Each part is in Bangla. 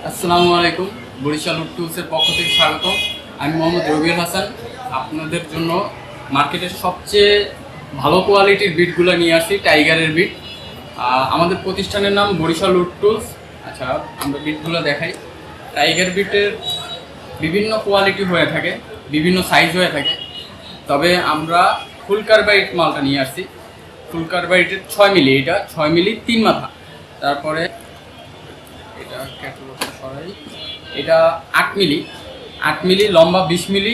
আসসালামু আলাইকুম। বরিশাল উড টুলসের পক্ষ থেকে স্বাগতম। আমি মোহাম্মদ রবিউল হাসান। আপনাদের জন্য মার্কেটের সবচেয়ে ভালো কোয়ালিটির বিটগুলো নিয়ে আসি, টাইগারের বিট। আমাদের প্রতিষ্ঠানের নাম বরিশাল উড টুলস। আচ্ছা, আমরা বিটগুলো দেখাই। টাইগার বিটের বিভিন্ন কোয়ালিটি হয়ে থাকে, বিভিন্ন সাইজ হয়ে থাকে, তবে আমরা ফুল কার্বাইট মালটা নিয়ে আসছি। ফুল কার্বাইটের 6 মিলি, এটা 6 মিলি 3 মাথা। তারপরে এটা ক্যাটালগটা সরাই, এটা 8 মিলি, 8 মিলি লম্বা, 20 মিলি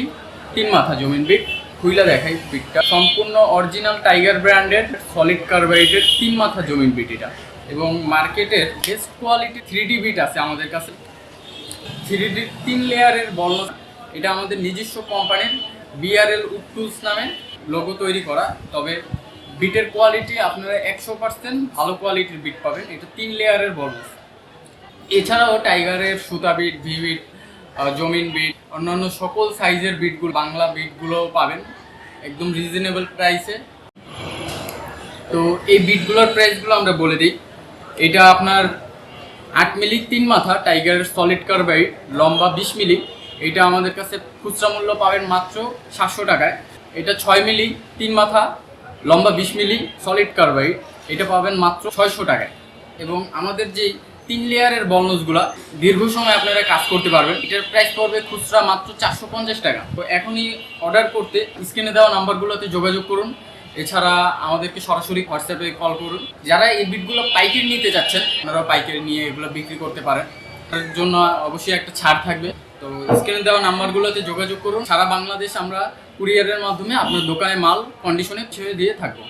3 মাথা জমিন বিট। খুইলা দেখাই বিটটা, সম্পূর্ণ অরিজিনাল টাইগার ব্র্যান্ডের সলিড কার্বাইটের 3 মাথা জমিন বিট এটা। এবং মার্কেটের বেস্ট কোয়ালিটি 3D বিট আছে আমাদের কাছে। 3D 3 লেয়ারের বর্ণ, এটা আমাদের নিজস্ব কোম্পানির বিআরএল উড টুলস নামে লোগো তৈরি করা। তবে বিটের কোয়ালিটি আপনারা 100% ভালো কোয়ালিটির বিট পাবেন। এটা 3 লেয়ারের বর্ণ। এছাড়াও টাইগারের সুতা বিট, ভি বিট, জমিন বিট, অন্যান্য সকল সাইজের বিটগুলো, বাংলা বিটগুলোও পাবেন একদম রিজনেবল প্রাইসে। তো এই বিটগুলোর প্রাইসগুলো আমরা বলে দিই। এটা আপনার 8 মিলি 3 মাথা টাইগারের সলিড কার্বাইড, লম্বা 20 মিলি। এটা আমাদের কাছে খুচরা মূল্য পাবেন মাত্র 700 টাকায়। এটা 6 মিলি 3 মাথা, লম্বা 20 মিলি সলিড কার্বাইড, এটা পাবেন মাত্র 600 টাকায়। এবং আমাদের যেই 3 লেয়ারের বলনসগুলা দীর্ঘ সময় আপনারা কাজ করতে পারবেন। এটার প্রাইস পড়বে খুচরা মাত্র 450 টাকা। তো এখনই অর্ডার করতে স্ক্রিনে দেওয়া নাম্বারগুলোতে যোগাযোগ করুন। এছাড়া আমাদেরকে সরাসরি হোয়াটসঅ্যাপে কল করুন। যারা এই বিটগুলো পাইকারি নিতে যাচ্ছেন, আপনারা পাইকারি নিয়ে এগুলো বিক্রি করতে পারেন। তার জন্য অবশ্যই একটা ছাড় থাকবে। তো স্ক্রিনে দেওয়া নাম্বারগুলোতে যোগাযোগ করুন। সারা বাংলাদেশ আমরা কুরিয়ারের মাধ্যমে আপনার দোকানে মাল কন্ডিশনে ছেড়ে দিয়ে থাকবো।